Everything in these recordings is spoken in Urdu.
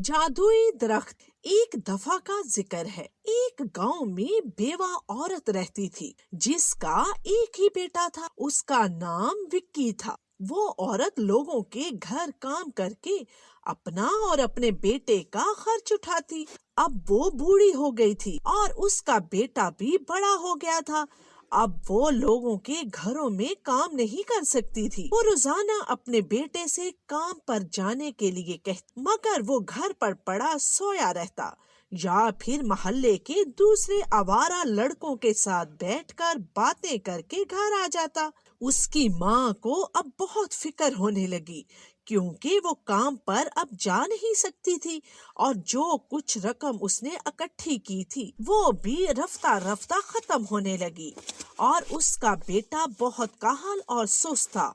جادوئی درخت۔ ایک دفعہ کا ذکر ہے، ایک گاؤں میں بیوہ عورت رہتی تھی جس کا ایک ہی بیٹا تھا۔ اس کا نام وکی تھا۔ وہ عورت لوگوں کے گھر کام کر کے اپنا اور اپنے بیٹے کا خرچ اٹھاتی۔ اب وہ بوڑھی ہو گئی تھی اور اس کا بیٹا بھی بڑا ہو گیا تھا۔ اب وہ لوگوں کے گھروں میں کام نہیں کر سکتی تھی۔ وہ روزانہ اپنے بیٹے سے کام پر جانے کے لیے کہتی، مگر وہ گھر پر پڑا سویا رہتا یا پھر محلے کے دوسرے آوارہ لڑکوں کے ساتھ بیٹھ کر باتیں کر کے گھر آ جاتا۔ اس کی ماں کو اب بہت فکر ہونے لگی، کیونکہ وہ کام پر اب جا نہیں سکتی تھی اور جو کچھ رقم اس نے اکٹھی کی تھی وہ بھی رفتہ رفتہ ختم ہونے لگی، اور اس کا بیٹا بہت کاہل اور سست تھا۔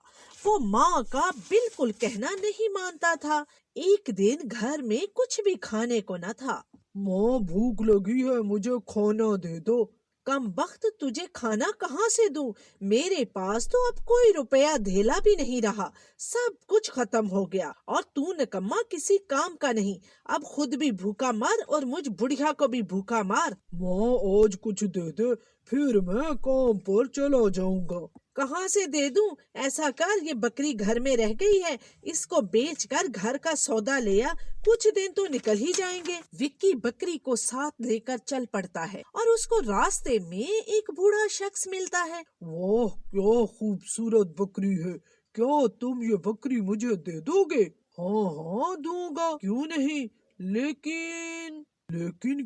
وہ ماں کا بالکل کہنا نہیں مانتا تھا۔ ایک دن گھر میں کچھ بھی کھانے کو نہ تھا۔ ماں بھوک لگی ہے، مجھے کھانا دے دو۔ کم بخت، تجھے کھانا کہاں سے دوں؟ میرے پاس تو اب کوئی روپیہ دھیلا بھی نہیں رہا، سب کچھ ختم ہو گیا، اور تو نکما کسی کام کا نہیں، اب خود بھی بھوکا مر اور مجھ بڑھیا کو بھی بھوکا مار۔ ماں آج کچھ دے دے، پھر میں کام پر چلا جاؤں گا۔ کہاں سے دے دوں؟ ایسا کر، یہ بکری گھر میں رہ گئی ہے، اس کو بیچ کر گھر کا سودا لیا، کچھ دن تو نکل ہی جائیں گے۔ وکی بکری کو ساتھ لے کر چل پڑتا ہے اور اس کو راستے میں ایک بوڑھا شخص ملتا ہے۔ واہ، کیا خوبصورت بکری ہے، کیا تم یہ بکری مجھے دے دو گے؟ ہاں ہاں دوں گا، کیوں نہیں، لیکن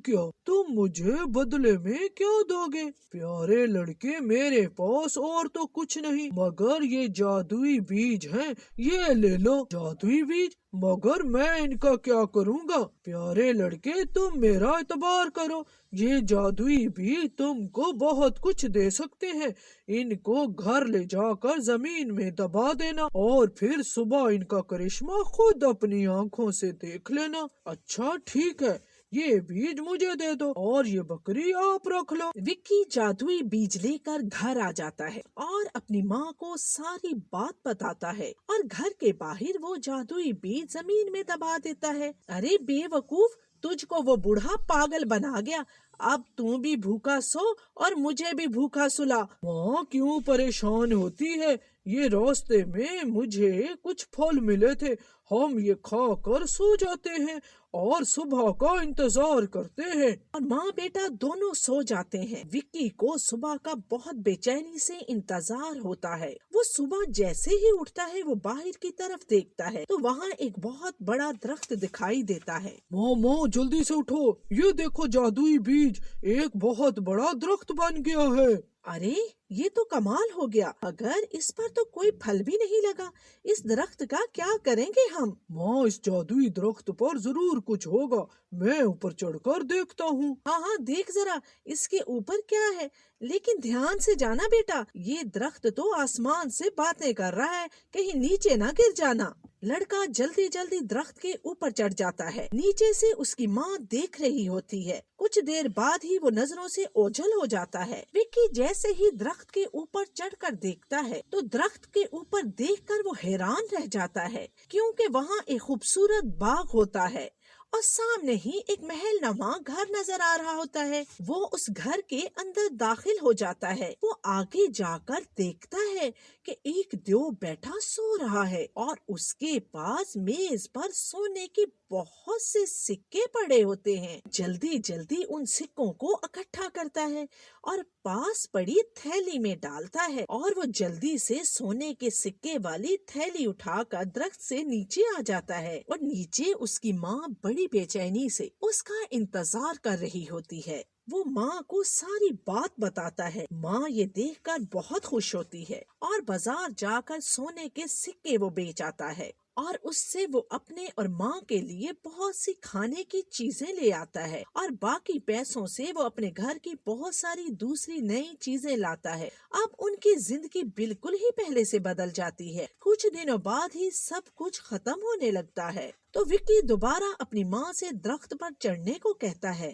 کیا تم مجھے بدلے میں کیا دو گے؟ پیارے لڑکے، میرے پاس اور تو کچھ نہیں مگر یہ جادوئی بیج ہیں، یہ لے لو۔ جادوئی بیج؟ مگر میں ان کا کیا کروں گا؟ پیارے لڑکے، تم میرا اعتبار کرو، یہ جادوئی بیج تم کو بہت کچھ دے سکتے ہیں۔ ان کو گھر لے جا کر زمین میں دبا دینا اور پھر صبح ان کا کرشمہ خود اپنی آنکھوں سے دیکھ لینا۔ اچھا ٹھیک ہے، یہ بیج مجھے دے دو اور یہ بکری آپ رکھ لو۔ وکی جادوئی بیج لے کر گھر آ جاتا ہے اور اپنی ماں کو ساری بات بتاتا ہے، اور گھر کے باہر وہ جادوئی بیج زمین میں دبا دیتا ہے۔ ارے بے وقوف، تجھ کو وہ بوڑھا پاگل بنا گیا، اب تو بھی بھوکا سو اور مجھے بھی بھوکا سلا۔ ماں کیوں پریشان ہوتی ہے؟ یہ راستے میں مجھے کچھ پھل ملے تھے، ہم یہ کھا کر سو جاتے ہیں اور صبح کا انتظار کرتے ہیں۔ اور ماں بیٹا دونوں سو جاتے ہیں۔ وکی کو صبح کا بہت بے چینی سے انتظار ہوتا ہے۔ وہ صبح جیسے ہی اٹھتا ہے وہ باہر کی طرف دیکھتا ہے تو وہاں ایک بہت بڑا درخت دکھائی دیتا ہے۔ ماں جلدی سے اٹھو، یہ دیکھو جادوئی بیج ایک بہت بڑا درخت بن گیا ہے۔ ارے یہ تو کمال ہو گیا، اگر اس پر تو کوئی پھل بھی نہیں لگا، اس درخت کا کیا کریں گے ہم؟ ماں اس جادوئی درخت پر ضرور کچھ ہوگا، میں اوپر چڑھ کر دیکھتا ہوں۔ ہاں دیکھ ذرا اس کے اوپر کیا ہے، لیکن دھیان سے جانا بیٹا، یہ درخت تو آسمان سے باتیں کر رہا ہے، کہیں نیچے نہ گر جانا۔ لڑکا جلدی جلدی درخت کے اوپر چڑھ جاتا ہے۔ نیچے سے اس کی ماں دیکھ رہی ہوتی ہے۔ کچھ دیر بعد ہی وہ نظروں سے اوجھل ہو جاتا ہے۔ وکی جیسے ہی درخت کے اوپر چڑھ کر دیکھتا ہے تو درخت کے اوپر دیکھ کر وہ حیران رہ جاتا ہے، کیونکہ وہاں ایک خوبصورت باغ ہوتا ہے اور سامنے ہی ایک محل نما گھر نظر آ رہا ہوتا ہے۔ وہ اس گھر کے اندر داخل ہو جاتا ہے۔ وہ آگے جا کر دیکھتا ہے کہ ایک دیو بیٹھا سو رہا ہے اور اس کے پاس میز پر سونے کے بہت سے سکے پڑے ہوتے ہیں۔ جلدی جلدی ان سکوں کو اکٹھا کرتا ہے اور پاس پڑی تھیلی میں ڈالتا ہے، اور وہ جلدی سے سونے کے سکے والی تھیلی اٹھا کر درخت سے نیچے آ جاتا ہے، اور نیچے اس کی ماں بڑی بے چینی سے اس کا انتظار کر رہی ہوتی ہے۔ وہ ماں کو ساری بات بتاتا ہے۔ ماں یہ دیکھ کر بہت خوش ہوتی ہے اور بازار جا کر سونے کے سکے وہ بیچ آتا ہے، اور اس سے وہ اپنے اور ماں کے لیے بہت سی کھانے کی چیزیں لے آتا ہے، اور باقی پیسوں سے وہ اپنے گھر کی بہت ساری دوسری نئی چیزیں لاتا ہے۔ اب ان کی زندگی بالکل ہی پہلے سے بدل جاتی ہے۔ کچھ دنوں بعد ہی سب کچھ ختم ہونے لگتا ہے تو وکی دوبارہ اپنی ماں سے درخت پر چڑھنے کو کہتا ہے۔